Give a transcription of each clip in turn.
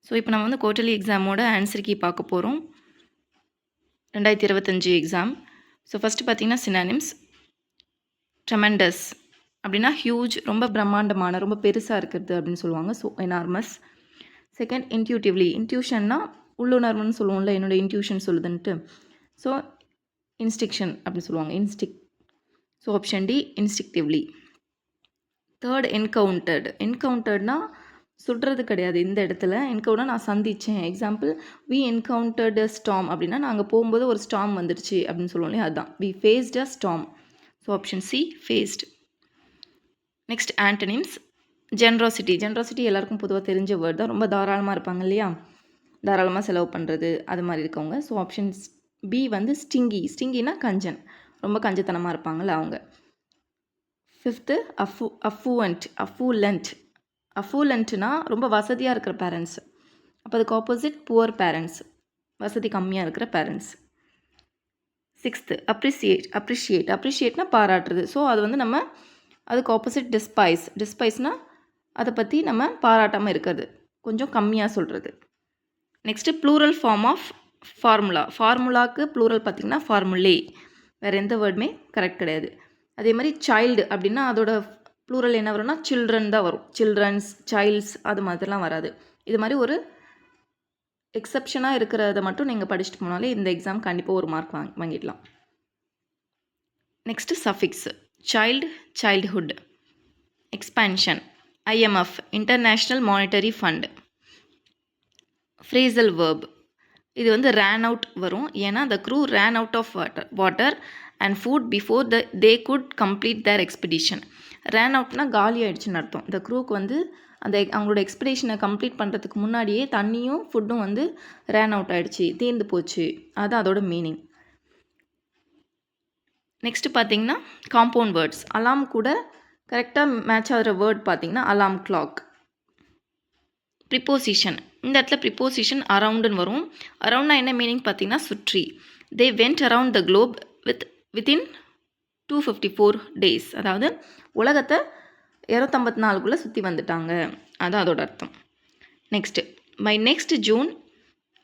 So இப்போ நம்ம வந்து குவார்ட்டர்லி எக்ஸாமோட ஆன்சர் கீ பார்க்க போகிறோம். 2025 எக்ஸாம். ஸோ ஃபஸ்ட்டு பார்த்தீங்கன்னா சினானிம்ஸ். ட்ரெமெண்டஸ் அப்படின்னா ஹியூஜ், ரொம்ப பிரம்மாண்டமான, ரொம்ப பெருசாக இருக்கிறது அப்படின்னு சொல்லுவாங்க. So enormous. Second intuitively. இன்ட்யூஷன்னா உள்ளுணர்வுன்னு சொல்லுவோம்ல, என்னோட இன்ட்யூஷன் சொல்லுதுன்ட்டு. ஸோ இன்ஸ்டிக்ஷன் அப்படின்னு சொல்லுவாங்க. So option D instinctively. Third encountered. என்கவுண்டர்ட்னா சுடுறது கிடையாது இந்த இடத்துல. என்கவுண்டர் நான் சந்தித்தேன். எக்ஸாம்பிள் வி என்கவுண்டர்டு ஸ்டாம் அப்படின்னா நாங்கள் போகும்போது ஒரு ஸ்டாம் வந்துடுச்சு அப்படின்னு சொல்லுவோம் இல்லையா, அதுதான் we faced a storm. So option C faced. Next antonyms. Generosity. Generosity எல்லாருக்கும் பொதுவாக தெரிஞ்ச வேர்ட் தான். ரொம்ப தாராளமாக இருப்பாங்க இல்லையா, தாராளமாக செலவு பண்ணுறது அது மாதிரி இருக்கவங்க. ஸோ ஆப்ஷன்ஸ் பி வந்து ஸ்டிங்கி. ஸ்டிங்கினா கஞ்சன், ரொம்ப கஞ்சத்தனமாக இருப்பாங்கள்ல அவங்க. ஃபிஃப்த்து அஃபூலண்ட். அஃபூலண்ட்னா ரொம்ப வசதியாக இருக்கிற பேரண்ட்ஸ். அப்போ அதுக்கு ஆப்போசிட் புவர் பேரண்ட்ஸ், வசதி கம்மியாக இருக்கிற பேரண்ட்ஸ். சிக்ஸ்த்து அப்ரிஷியேட்னா பாராட்டுறது. ஸோ அது வந்து நம்ம அதுக்கு ஆப்போசிட் டிஸ்பைஸ்னால் அதை பற்றி நம்ம பாராட்டாமல் இருக்கிறது, கொஞ்சம் கம்மியாக சொல்கிறது. நெக்ஸ்ட்டு ப்ளூரல் ஃபார்ம் ஆஃப் ஃபார்முலாவுக்கு ப்ளூரல் பார்த்திங்கன்னா ஃபார்முலே. வேறு எந்த வேர்டுமே கரெக்ட் கிடையாது. அதே மாதிரி சைல்டு அப்படின்னா அதோட ப்ளூரல் என்ன வரும்னா சில்ட்ரன் தான் வரும். சில்ட்ரன்ஸ், சைல்ட்ஸ் அது மாதிரிலாம் வராது. இது மாதிரி ஒரு எக்ஸப்ஷனாக இருக்கிறத மட்டும் நீங்கள் படிச்சுட்டு போனாலே இந்த எக்ஸாம் கண்டிப்பாக ஒரு மார்க் வாங்கிடலாம். Next suffix. Childhood. Expansion. IMF international monetary fund. Phrasal verb. இது வந்து ரேன் அவுட் வரும். ஏன்னா the crew ran out of water and food before they could complete their expedition. ரேன் அவுட்னா காலி ஆகிடுச்சுன்னு அர்த்தம். இந்த க்ரூக்கு வந்து அந்த அவங்களோட எக்ஸ்பெடிஷனை கம்ப்ளீட் பண்ணுறதுக்கு முன்னாடியே தண்ணியும் ஃபுட்டும் வந்து ரேன் அவுட் ஆகிடுச்சு, தீர்ந்து போச்சு. அது அதோட மீனிங். நெக்ஸ்ட்டு பார்த்தீங்கன்னா காம்பவுண்ட் வேர்ட்ஸ். அலாம் கூட கரெக்டாக மேட்ச் ஆகிற வேர்ட் பார்த்தீங்கன்னா அலாம் கிளாக். ப்ரிப்போசிஷன். இந்த இடத்துல ப்ரிப்போசிஷன் அரவுண்டுன்னு வரும். அரவுண்ட்னா என்ன மீனிங் பார்த்தீங்கன்னா சுற்றி. They went around the Globe within 254 days. அதாவது உலகத்தை 254 சுற்றி வந்துட்டாங்க, அதுதான் அதோட அர்த்தம். Next by next June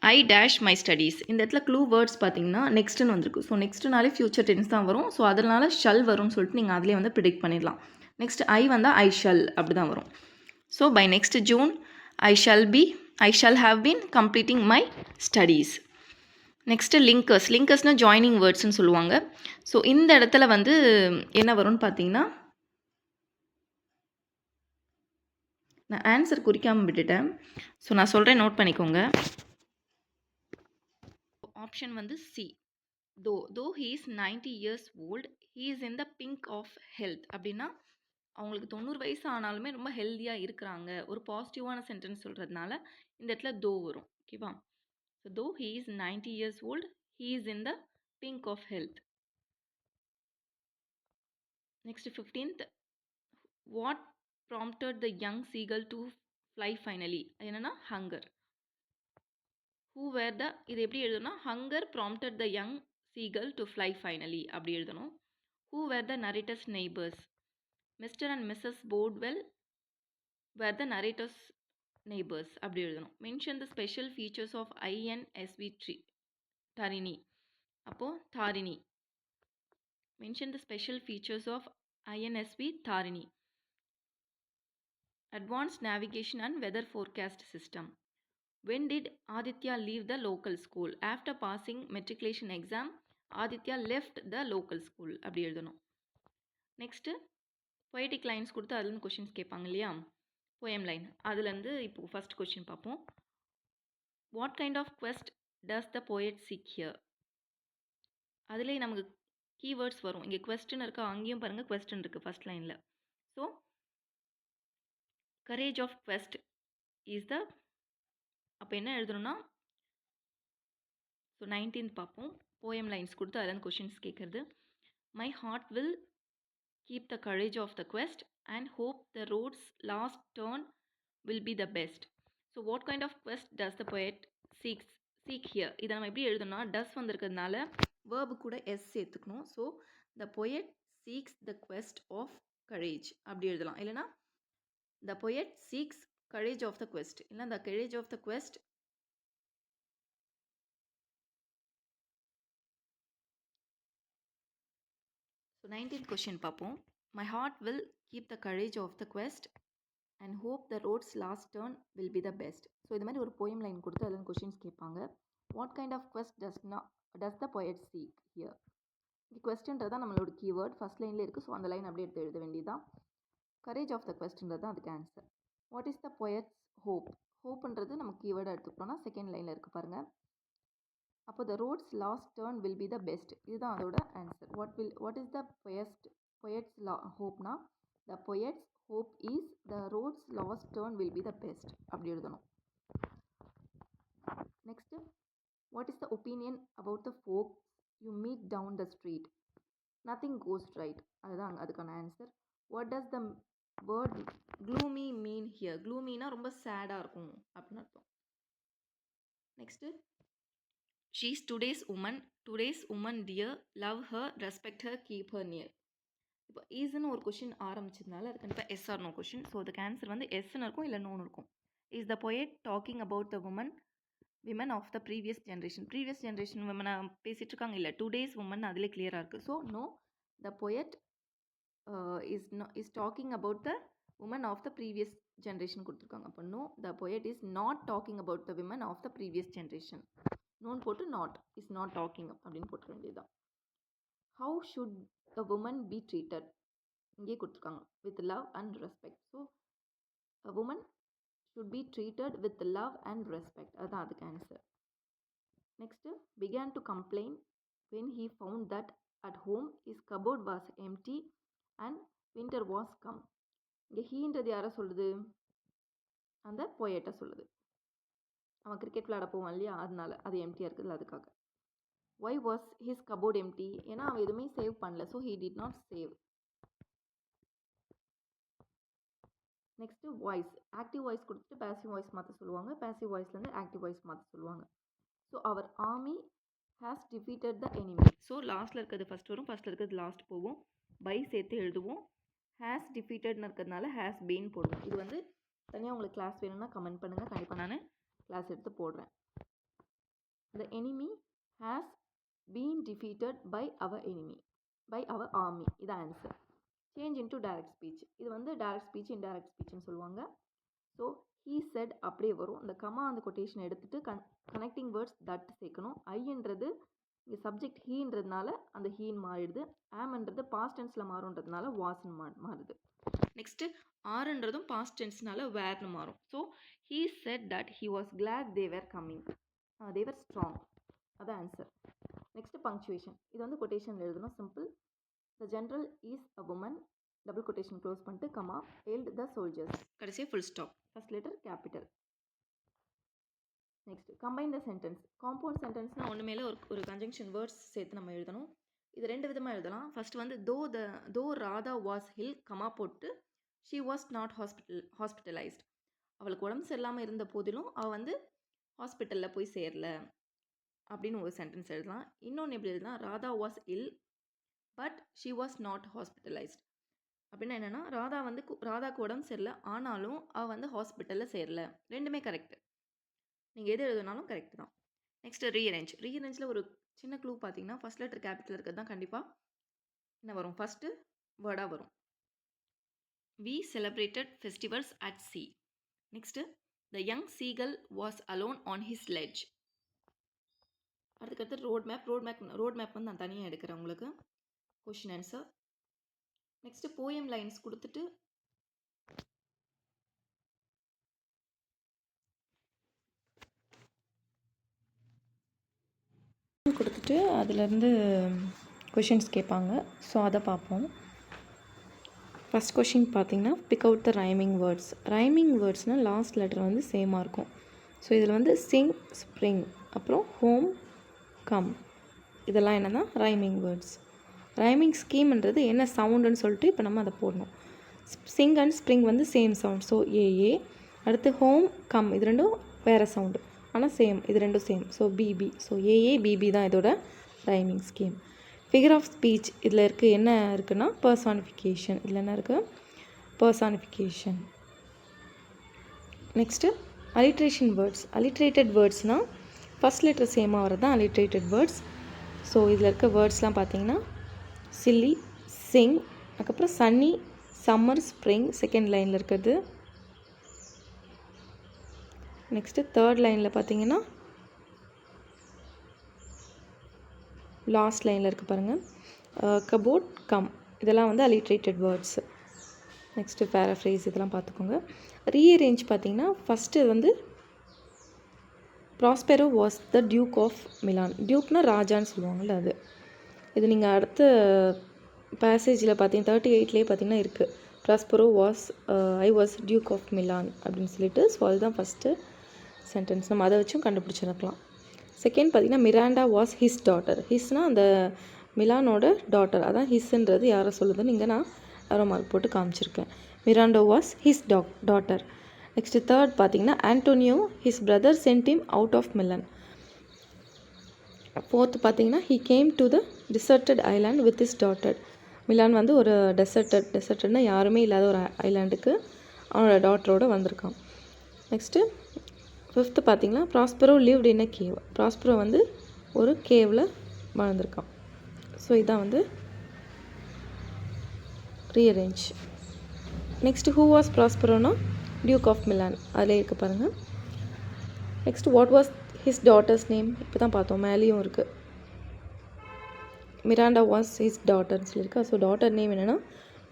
I dash my studies. இந்த இடத்துல க்ளூ வேர்ட்ஸ் பார்த்தீங்கன்னா நெக்ஸ்ட்டுன்னு வந்திருக்கு. ஸோ நெக்ஸ்ட்டுனாலே ஃபியூச்சர் டென்ஸ் தான் வரும். ஸோ அதனால ஷல் வரும்னு சொல்லிட்டு நீங்கள் அதிலே வந்து ப்ரிடிக்ட் பண்ணிடலாம். நெக்ஸ்ட் ஐ வந்தால் ஐ ஷல் அப்படி தான் வரும். So by next June I shall have been completing my studies. Next லிங்கர்ஸ்னால் ஜாயினிங் வேர்ட்ஸ்ன்னு சொல்லுவாங்க. ஸோ இந்த இடத்துல வந்து என்ன வரும்னு பார்த்தீங்கன்னா, நான் ஆன்சர் குறிக்காமல் விட்டுட்டேன். ஸோ நான் சொல்கிறேன், நோட் பண்ணிக்கோங்க. ஆப்ஷன் வந்து C. Though he is 90 years old, he is in the pink of health. அப்படின்னா அவங்களுக்கு 90 வயசு ஆனாலுமே ரொம்ப ஹெல்த்தியாக இருக்கிறாங்க. ஒரு பாசிட்டிவான சென்டென்ஸ் சொல்கிறதுனால இந்த இடத்துல தோ வரும். ஓகேவா? So though he is 90 years old, he is in the pink of health. Next 15th what prompted the young seagull to fly finally. என்னன்னா ஹங்கர். ஹூ வேர் த, இது எப்படி எழுதணும்னா hunger prompted the young seagull to fly finally அப்படி எழுதணும். Who were the narrator's neighbours. Mister and missus Portwell were the narrator's neighbours அப்படி எழுதணும். Mention the special features of INSV Tarini. அப்போது Tarini. Mention the special features of INSV Tarini. Advanced Navigation and Weather Forecast System. When did Aditya leave the local school? After passing matriculation exam, Aditya left the local school. அப்படி எழுதணும். Next poetic lines கொடுத்து அதுலேருந்து questions கேட்பாங்க இல்லையா, poem line. அதுலேருந்து இப்போது first question பார்ப்போம். What kind of quest does the poet seek here? அதுலேயே நமக்கு கீவேர்ட்ஸ் வரும். இங்கே கொஸ்டின் இருக்கா, அங்கேயும் பாருங்கள் கொஸ்டின் இருக்குது ஃபஸ்ட் லைனில். So courage of quest is the, அப்போ என்ன எழுதணும்னா, ஸோ 19th பார்ப்போம். போயம் லைன்ஸ் கொடுத்து அதுலேருந்து கொஷின்ஸ் கேட்குறது. My heart will keep the courage of the quest and hope the roads last turn will be the best. So what kind of quest does the poet seek here? இதை நம்ம எப்படி எழுதணும்னா, does வந்திருக்கிறதுனால verb கூட S சேர்த்துக்கணும். So the poet seeks the quest of courage அப்படி எழுதலாம். இல்லைனா the poet seeks courage of the quest. இல்ல the courage of the quest. So 19th question பார்ப்போம். My heart will keep the courage of the quest and hope the road's last turn will be the best. So இது மாதிரி ஒரு poem line கொடுத்து அதில் questions கேட்பாங்க. What kind of quest does the poet seek here? இந்த கொஸ்டின்றது தான் நம்மளோட keyword first லைனில் இருக்குது. ஸோ அந்த லைன் அப்படியே எடுத்து எழுத வேண்டியதான். கரேஜ் ஆஃப் த கொஸ்டின்றது தான் அதுக்கு answer. What is the poet's hope? ஹோப்ன்றது நம்ம கீவேர்டாக எடுத்துக்கிட்டோம்னா செகண்ட் லைனில் இருக்குது பாருங்கள். அப்போ the roads last turn will be the best, இதுதான் அதோட answer. What is the poet's ஹோப்னா the poet's hope is the road's last turn will be the best அப்படி எழுதணும். Next, what is the opinion about the folks you meet down the street? Nothing goes right, அதுதான் அதுக்கான answer. What does the word gloomy mean here? gloomy-னா ரொம்ப சேடாக இருக்கும் அப்படின்னு அர்த்தம். Next, she is today's woman dear, love her, respect her, keep her near. இப்போ ஈஸ்ன்னு ஒரு கொஷின் ஆரம்பிச்சதுனால அது கண்டிப்பாக yes or no question. So அதுக்கு ஆன்சர் வந்து எஸ்ன்னு இருக்கும் இல்லை நோன்னு இருக்கும். Is the poet talking about the women of the previous generation விமனை பேசிகிட்டு இருக்காங்க இல்லை, டுடேஸ் உமன் அதிலே கிளியராக இருக்குது. So no, the poet is talking about the woman of the previous generation கொடுத்துருக்காங்க. அப்போ no, the poet is not talking about the women of the previous generation. நோன் போட்டு நாட் இஸ் நாட் டாக்கிங் அப்படின்னு போட்டுக்க வேண்டியதுதான். How should a woman be treated? இங்கே கொடுத்துருக்காங்க with love and respect. So a woman should be treated with love and respect, அதுதான் அதுக்கு answer. Next, began to complain when he found that at home his cupboard was empty and winter was come. இங்கே ஹீன்றது யாரை சொல்லுது? அந்த போயட்டை சொல்லுது. அவன் cricket விளையாட போவான் இல்லையா, அதனால அது எம்டியாக இருக்குதுல்ல அதுக்காக. why was his cupboard empty? ஏன்னா அவன் எதுவுமே சேவ் பண்ணல. So he did not save. Next, voice active voice கொடுத்துட்டு பேசிவ் வாய்ஸ் மாற்ற சொல்லுவாங்க. பேசிவ் வாய்ஸ்லேருந்து ஆக்டிவ் வாய்ஸ் மாற்ற சொல்லுவாங்க. So our army has defeated the enemy. So லாஸ்ட்டில் இருக்கிறது ஃபஸ்ட் வரும், ஃபஸ்ட்டில் இருக்கிறது லாஸ்ட் போகும். பை சேர்த்து எழுதுவோம். ஹேஸ் டிஃபீட்டட்னு இருக்கிறதுனால ஹேஸ் பீன் போடுவோம். இது வந்து தனியாக உங்களுக்கு கிளாஸ் வேணும்னா கமெண்ட் பண்ணுங்கள், கண்டிப்பாக நான் கிளாஸ் எடுத்து போடுறேன். The enemy has been defeated by our enemy, by our army, இது answer. Change into direct speech, இது வந்து டைரக்ட் ஸ்பீச் இன்டைரக்ட் ஸ்பீச்னு சொல்லுவாங்க. ஸோ ஹீ செட் அப்படியே வரும். இந்த கமா அந்த கொட்டேஷன் எடுத்துகிட்டு கனெக்டிங் வேர்ட்ஸ் தட் சேர்க்கணும். ஐன்றது இங்கே சப்ஜெக்ட் ஹீன்றதுனால அந்த ஹீன் மாறிடுது. ஆம்ன்றது பாஸ்ட் டென்ஸில் மாறுன்றதுனால வாஸ்ன்னு மாறுது. நெக்ஸ்ட்டு, ஆறுன்றதும் பாஸ்ட் டென்ஸ்னால வேர்னு மாறும். So he said that he was glad they were coming, they were strong, அது ஆன்சர். நெக்ஸ்ட்டு, பங்க்சுவேஷன், இது வந்து கொட்டேஷன் எழுதணும். Simple. The general is a woman, double quotation close பண்ணிட்டு கமா, ஹெல்ட் த சோல்ஜர்ஸ், கடைசியாக full stop, first letter capital. Next, combine the sentence. Compound சென்டென்ஸ்னால் ஒன்று மேலே ஒரு கன்ஜங்ஷன் வேர்ட்ஸ் சேர்த்து நம்ம எழுதணும். இது ரெண்டு விதமாக எழுதலாம். ஃபர்ஸ்ட் வந்து தோ ராதா வாஸ் ஹில் கமா போட்டு ஷீ வாஸ் நாட் ஹாஸ்பிட்டலைஸ்ட். அவளுக்கு உடம்பு சரியில்லாமல் இருந்த போதிலும் அவள் வந்து ஹாஸ்பிட்டலில் போய் சேரல அப்படின்னு ஒரு சென்டென்ஸ் எழுதலாம். இன்னொன்று எப்படி எழுதலாம்? Radha was ill but she was not hospitalised. அப்படின்னா என்னென்னா, ராதாக்கு உடம்பு சரியில்லை ஆனாலும் அவள் வந்து ஹாஸ்பிட்டலில் சேரல. ரெண்டுமே கரெக்டு, நீங்கள் எது எழுதுனாலும் கரெக்டு தான். நெக்ஸ்ட்டு, ரீஅரேஞ்சில் ஒரு சின்ன க்ளூ பார்த்தீங்கன்னா, ஃபர்ஸ்ட் லெட்டர் கேபிட்டல் இருக்கிறது தான் கண்டிப்பாக என்ன வரும், ஃபஸ்ட்டு வேர்டாக வரும். We celebrated festivals at sea. Next, the young seagull was alone on his ledge. அதுக்கடுத்து ரோட் மேப் வந்து நான் தனியாக எடுக்கிறேன் உங்களுக்கு question answer. Next, poem lines கொடுத்துட்டு அதுலேருந்து கொஷின்ஸ் கேட்பாங்க. ஸோ அதை பார்ப்போம். ஃபஸ்ட் கொஷின் பார்த்தீங்கன்னா, pick out the rhyming words. Rhyming வேர்ட்ஸ்னால் லாஸ்ட் லெட்டர் வந்து சேமாக இருக்கும். ஸோ இதில் வந்து சிங், ஸ்ப்ரிங், அப்புறம் ஹோம், கம், இதெல்லாம் என்னென்னா ரைமிங் வேர்ட்ஸ். ரைமிங் ஸ்கீம்ன்றது என்ன சவுண்டுன்னு சொல்லிட்டு இப்போ நம்ம அதை போடணும். சிங் அண்ட் ஸ்ப்ரிங் வந்து சேம் சவுண்ட். So A A. அடுத்து ஹோம், கம், இது ரெண்டும் வேறு சவுண்டு ஆனால் சேம், இது ரெண்டும் same. So B B. So A A B B தான் இதோட rhyming scheme. Figure of speech இதில் இருக்குது என்ன இருக்குன்னா பர்சானிஃபிகேஷன். இதில் என்ன இருக்குது? Personification. Next alliteration words. Alliterated வேர்ட்ஸ்னால் ஃபஸ்ட் லெட்டர் சேமாக வரது தான் அலிட்ரேட்டட் வேர்ட்ஸ். ஸோ இதில் இருக்க வேர்ட்ஸ்லாம் பார்த்தீங்கன்னா சில்லி, சிங், அதுக்கப்புறம் சன்னி, சம்மர், ஸ்ப்ரிங் செகண்ட் லைனில் இருக்கிறது. நெக்ஸ்ட்டு தேர்ட் லைனில் பார்த்தீங்கன்னா லாஸ்ட் லைனில் இருக்குது பாருங்கள், கபோர்ட், கம், இதெல்லாம் வந்து அலிட்ரேட்டட் வேர்ட்ஸு. நெக்ஸ்ட்டு பேராஃப்ரேஸ் இதெல்லாம் பார்த்துக்கோங்க. ரீஅரேஞ்ச் பார்த்தீங்கன்னா ஃபஸ்ட்டு வந்து Prospero was the duke of Milan. டியூக்னா ராஜான்னு சொல்லுவாங்கள்ல அது. இது நீங்கள் அடுத்த பேசேஜில் பார்த்தீங்கன்னா 38லேயே பார்த்தீங்கன்னா இருக்குது. Prospero was I was duke of Milan அப்படின்னு சொல்லிட்டு. ஸோ அதுதான் ஃபஸ்ட்டு சென்டென்ஸ். நம்ம அதை வச்சும் கண்டுபிடிச்சிருக்கலாம். செகண்ட் பார்த்தீங்கன்னா மிராண்டா வாஸ் ஹிஸ் டாட்டர். ஹிஸ்னால் அந்த மிலானோட டாட்டர், அதான் ஹிஸ்ன்றது யாரை சொல்லுதுன்னு இங்கே நான் ஆரோ மார்க் போட்டு காமிச்சிருக்கேன். Miranda was his daughter. Next third பார்த்தீங்கன்னா Antonio his brother sent him out of Milan. Fourth பார்த்தீங்கன்னா he came to the deserted island with his daughter. Milan வந்து ஒரு டெசர்டட்னா யாருமே இல்லாத ஒரு ஐலாண்டுக்கு அவனோட டாட்டரோடு வந்திருக்கான். நெக்ஸ்ட்டு ஃபிஃப்த்து பார்த்தீங்கன்னா Prospero lived in a cave. Prospero வந்து ஒரு கேவில் வாழ்ந்திருக்கான். ஸோ இதான் வந்து ரீஅரேஞ்ச். நெக்ஸ்ட்டு ஹூ வாஸ் ப்ராஸ்பெரோனா டியூக் ஆஃப் மிலான், அதில் இருக்க பாருங்கள். Next what was his daughter's name, இப்போ தான் பார்த்தோம், மேலேயும் இருக்குது. மிராண்டா வாஸ் ஹிஸ் டாட்டர்னு சொல்லியிருக்கா. ஸோ டாட்டர் நேம் என்னென்னா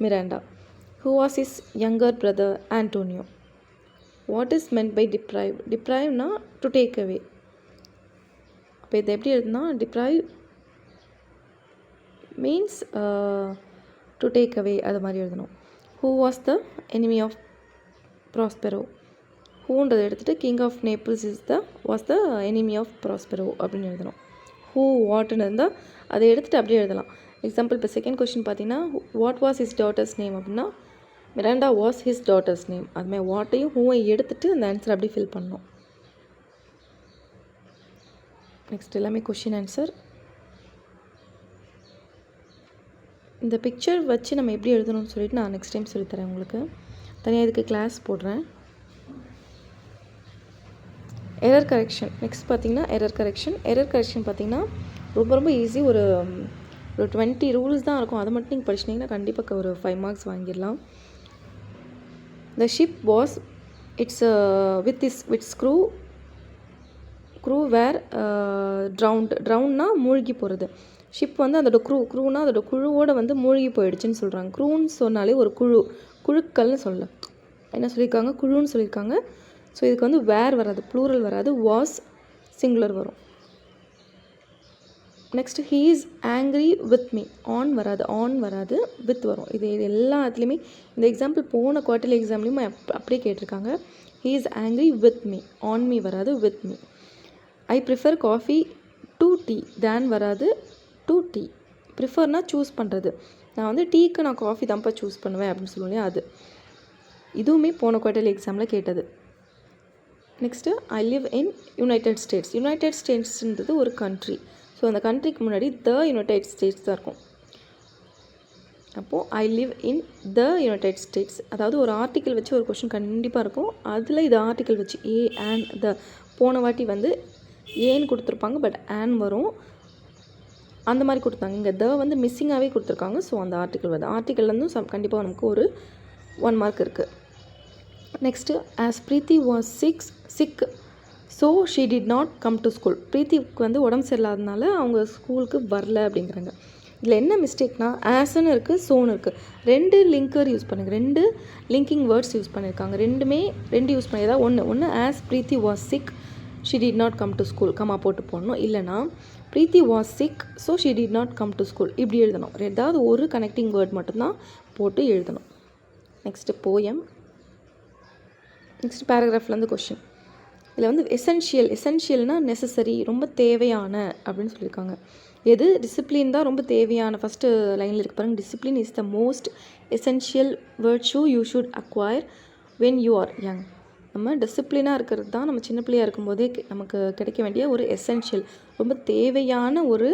Miranda. Who was his younger brother Antonio. What is meant by deprive. டிப்ரைவ்னா டு டேக் அவே. அப்போ இதை எப்படி எழுதுனா deprive means to take away, அது மாதிரி எழுதணும். Who was the enemy of Prospero. ஹூன்றதை எடுத்துகிட்டு king of Naples was the enemy of Prospero அப்படின்னு எழுதணும். ஹூ வாட்னு இருந்தால் அதை எடுத்துகிட்டு அப்படியே எழுதலாம். எக்ஸாம்பிள் இப்போ செகண்ட் கொஸ்டின் பார்த்தீங்கன்னா what was his daughter's name அப்படின்னா Miranda was his daughter's name. அதுமாதிரி வாட்டையும் ஹூவையும் எடுத்துகிட்டு அந்த ஆன்சர் அப்படியே ஃபில் பண்ணணும். நெக்ஸ்ட் எல்லாமே கொஷின் ஆன்சர். இந்த பிக்சர் வச்சு நம்ம எப்படி எழுதணும்னு சொல்லிட்டு நான் நெக்ஸ்ட் டைம் சொல்லித்தரேன் உங்களுக்கு. தனியாக இதுக்கு கிளாஸ் போடுறேன். Error correction. நெக்ஸ்ட் பார்த்தீங்கன்னா எரர் கரெக்ஷன். எரர் கரெக்ஷன் பார்த்தீங்கன்னா ரொம்ப ரொம்ப ஈஸி. ஒரு 20 ரூல்ஸ் தான் இருக்கும். அதை மட்டும் நீங்கள் படிச்சிட்டிங்கன்னா கண்டிப்பாக ஒரு 5 மார்க்ஸ் வாங்கிடலாம். The ship was with crew were drownedனா மூழ்கி போகிறது. ஷிப் வந்து அதோட க்ரூனா அதோட குழுவோடு வந்து மூழ்கி போயிடுச்சுன்னு சொல்கிறாங்க. க்ரூன்னு சொன்னாலே ஒரு குழுக்கள்னு சொல்ல என்ன சொல்லியிருக்காங்க, குழுன்னு சொல்லியிருக்காங்க. ஸோ இதுக்கு வந்து வேர் வராது, ப்ளூரல் வராது, வாஸ் சிங்குலர் வரும். Next he is angry with me. On வராது வித் வரும். இது எல்லாத்துலேயுமே இந்த எக்ஸாம்பிள் போன குவார்ட்டர்லி எக்ஸாம்லேயும் அப்படியே கேட்டிருக்காங்க. He is angry with me. On me வராது, with me. I prefer coffee to tea. Then வராது, டு டீ. ப்ரிஃபர்னால் சூஸ் பண்ணுறது. நான் வந்து டீக்கு நான் காஃபி தான்ப்பா சூஸ் பண்ணுவேன் அப்படின்னு சொல்லுவோம் இல்லையா, அது இதுவுமே போன குவார்ட்டர்லி எக்ஸாமில் கேட்டது. Next I live in United States. United ஸ்டேட்ஸ்ன்றது ஒரு கண்ட்ரி. ஸோ அந்த கண்ட்ரிக்கு முன்னாடி த யுனைடெட் ஸ்டேட்ஸ் தான் இருக்கும். அப்போது ஐ லிவ் இன் த யுனைடெட் ஸ்டேட்ஸ். அதாவது ஒரு ஆர்டிக்கல் வச்சு ஒரு கொஷின் கண்டிப்பாக இருக்கும். அதில் இது ஆர்டிக்கல் வச்சு ஏ அண்ட் த. போன வாட்டி வந்து ஏன்னு கொடுத்துருப்பாங்க, பட் ஆன் வரும் அந்த மாதிரி கொடுத்தாங்க. இங்கே த வந்து மிஸ்ஸிங்காகவே கொடுத்துருக்காங்க. ஸோ அந்த ஆர்டிக்கல் வருது. ஆர்டிக்கல்லேருந்தும் கண்டிப்பாக நமக்கு ஒரு 1 மார்க் இருக்குது. Next as Preethi was sick so she did not come to school. பிரீத்திக்கு வந்து உடம்பு சரியில்லாதனால அவங்க ஸ்கூலுக்கு வரல அப்படிங்கிறாங்க. இதில் என்ன மிஸ்டேக்னா ஆஸ்ன்னு இருக்குது, சோன்னு இருக்குது. 2 லிங்கர் யூஸ் பண்ணுங்க, 2 லிங்கிங் வேர்ட்ஸ் யூஸ் பண்ணியிருக்காங்க. ரெண்டு யூஸ் பண்ணி ஏதாவது ஒன்று as Preethi was sick she did not come to school comma போட்டு போடணும். இல்லைனா Preethi was sick so she did not come to school இப்படி எழுதணும். ஏதாவது ஒரு கனெக்டிங் வேர்ட் மட்டும்தான் போட்டு எழுதணும். Next poem. நெக்ஸ்ட் பேராகிராஃப்லேருந்து கொஷின். இதில் வந்து எசென்ஷியல்னால் நெசசரி, ரொம்ப தேவையான அப்படின்னு சொல்லியிருக்காங்க. எது டிசிப்ளின் தான் ரொம்ப தேவையான. ஃபஸ்ட்டு லைனில் இருக்கு பாருங்கள், discipline is the most essential virtue you should acquire when you are young. நம்ம டிசிப்ளினாக இருக்கிறது தான் நம்ம சின்ன பிள்ளையாக இருக்கும்போதே நமக்கு கிடைக்க வேண்டிய ஒரு எசென்ஷியல், ரொம்ப தேவையான ஒரு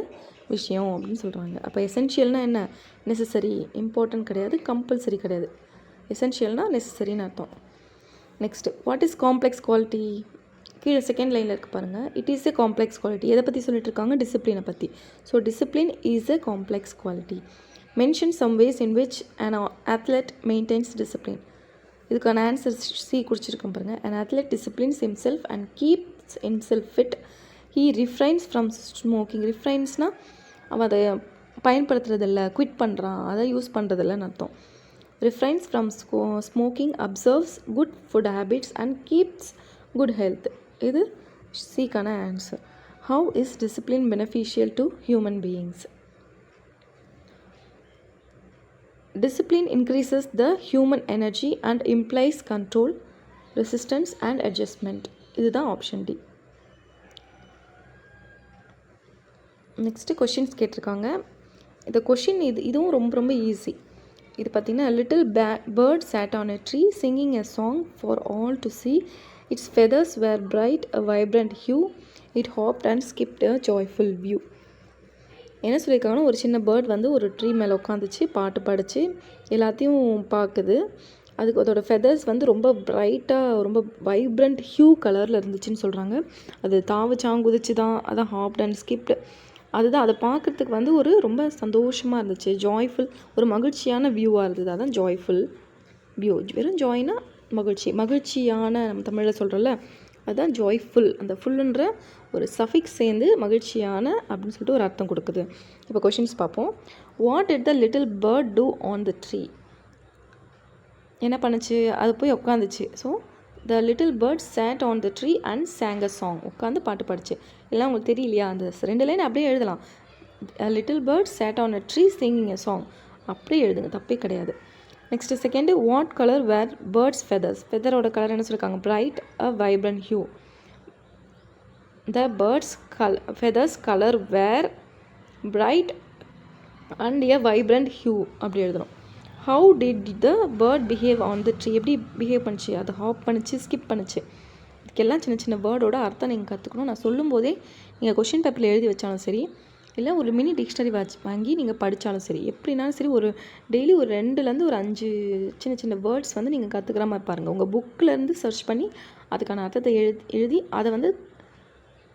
விஷயம் அப்படின்னு சொல்கிறாங்க. அப்போ எசென்ஷியல்னால் என்ன, நெசசரி, இம்பார்ட்டன்ட் கிடையாது, கம்பல்சரி கிடையாது. எசென்ஷியல்னால் நெசசரின்னு அர்த்தம். Next what is complex quality? கீழே செகண்ட் லைனில் இருக்குது பாருங்கள். It is a complex quality. எதை பற்றி சொல்லிட்டு இருக்காங்க? டிசிப்ளினை பற்றி. So discipline is a complex quality. Mention some ways in which an athlete maintains discipline. இதுக்கான ஆன்சர் சி குறிச்சிருக்கேன் பாருங்கள். an athlete disciplines himself and keeps himself fit. he refrains from smoking. refrainsனால் அவன் அதை பயன்படுத்துறதில்ல, குவிட் பண்ணுறான், அதை யூஸ் பண்ணுறதில்லன்னு அர்த்தம். refrains from smoking, observes good food habits and keeps good health. இது சிக்கான answer. how is discipline beneficial to human beings? Discipline increases the human energy and implies control, resistance and adjustment. இதுதான் option D. Next questions கேட்டிருக்காங்க. இந்த question இதுவும் ரொம்ப ரொம்ப easy. இது பார்த்திங்கன்னா little bird sat on a tree singing a song for all to see. Its feathers were bright, a vibrant hue. It hopped and skipped a joyful view. என்ன சொல்லியிருக்காங்கன்னா, ஒரு சின்ன பேர்ட் வந்து ஒரு ட்ரீ மேலே உட்காந்துச்சு, பாட்டு பாடிச்சு, எல்லாத்தையும் பார்க்குது. அதுக்கு அதோடய ஃபெதர்ஸ் வந்து ரொம்ப ப்ரைட்டாக, ரொம்ப வைப்ரண்ட் ஹியூ கலரில் இருந்துச்சுன்னு சொல்கிறாங்க. அது தாவுச்சாங்குதிச்சு தான், அதான் ஹாப்ட் அண்ட் ஸ்கிப்டு. அதுதான் அதை பார்க்குறதுக்கு வந்து ஒரு ரொம்ப சந்தோஷமாக இருந்துச்சு, ஜாய்ஃபுல், ஒரு மகிழ்ச்சியான வியூவாக இருந்தது. அதான் ஜாய்ஃபுல் வியூ. வெறும் ஜாய்னா மகிழ்ச்சி, மகிழ்ச்சியான நம்ம தமிழில் சொல்கிறோம்ல, அதுதான் ஜாய்ஃபுல். அந்த ஃபுல்லுன்ற ஒரு சஃபிக்ஸ் சேர்ந்து மகிழ்ச்சியான அப்படின்னு சொல்லிட்டு ஒரு அர்த்தம் கொடுக்குது. இப்போ கொஷின்ஸ் பார்ப்போம். What did the little bird do on the tree? என்ன பண்ணுச்சு? அது போய் உட்காந்துச்சு. So the little bird sat on the tree and sang a song. உட்காந்து பாட்டு பாடிச்சு. எல்லாம் உங்களுக்கு தெரியலையா? அந்த 2 லைன் அப்படியே எழுதலாம். Little bird sat on a tree singing a song. அப்படியே எழுதுங்க, தப்பே கிடையாது. Next second, what colour were birds feathers? ஃபெதரோட கலர் என்ன சொல்லியிருக்காங்க? Bright, a vibrant hue. The birds feathers colour were bright and a vibrant hue அப்படி எழுதணும். How did the bird behave on the tree? எப்படி பிஹேவ் பண்ணிச்சு? அது hop பண்ணிச்சு, skip பண்ணிச்சு. இதுக்கெல்லாம் சின்ன சின்ன வேர்டோட அர்த்தம் நீங்கள் கற்றுக்கணும். நான் சொல்லும்போதே நீங்கள் கொஷின் பேப்பரில் எழுதி வச்சாலும் சரி, இல்லை ஒரு மினி டிக்ஷனரி வாங்கி நீங்கள் படித்தாலும் சரி, எப்படினாலும் சரி, ஒரு டெய்லி ஒரு 2லேருந்து ஒரு 5 சின்ன சின்ன வேர்ட்ஸ் வந்து நீங்கள் கற்றுக்கிற மாதிரி பாருங்கள். உங்கள் புக்கிலேருந்து சர்ச் பண்ணி அதுக்கான அர்த்தத்தை எழுதி அதை வந்து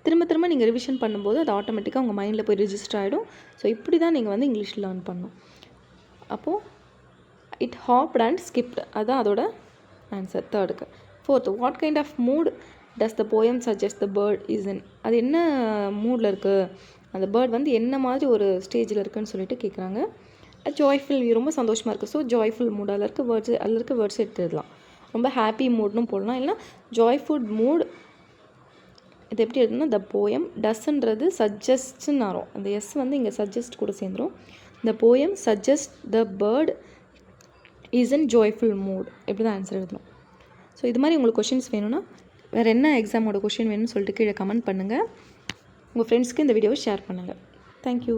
திரும்ப திரும்ப நீங்கள் ரிவிஷன் பண்ணும்போது அது ஆட்டோமேட்டிக்காக உங்கள் மைண்டில் போய் ரிஜிஸ்டர் ஆகிடும். ஸோ இப்படி தான் நீங்கள் வந்து இங்கிலீஷ் லேர்ன் பண்ணணும். அப்போது இட் ஹாப்ட் அண்ட் ஸ்கிப்ட், அதுதான் அதோட ஆன்சர் தேர்டுக்கு. Fourth, what kind of mood does the poem suggest the bird is in? அது என்ன மூடில் இருக்குது, அந்த பேர்ட் வந்து என்ன மாதிரி ஒரு ஸ்டேஜில் இருக்குதுன்னு சொல்லிட்டு கேட்குறாங்க. ஜாய்ஃபுல், ரொம்ப சந்தோஷமாக இருக்குது. ஸோ ஜாய்ஃபுல் மூட், அதில் இருக்க வேர்ட்ஸ் எடுத்துடலாம். ரொம்ப ஹாப்பி மூட்னு போடலாம், இல்லைனா ஜாய்ஃபுல் மூட். இது எப்படி எழுதுனா, த போயம் டஸ்ன்றது சஜஸ்ட்னு வரும். அந்த எஸ் வந்து இங்கே சஜஸ்ட் கூட சேர்ந்துடும். The poem suggest the bird is in joyful mood. இப்படி தான் ஆன்சர் எழுதணும். ஸோ இது மாதிரி உங்களுக்கு கொஷின்ஸ் வேணும்னா, வேறு என்ன எக்ஸாமோட கொஷின் வேணும்னு சொல்லிட்டு கீழே கமெண்ட் பண்ணுங்கள். உங்கள் ஃப்ரெண்ட்ஸ்க்கு இந்த வீடியோவை ஷேர் பண்ணுங்கள். தேங்க்யூ.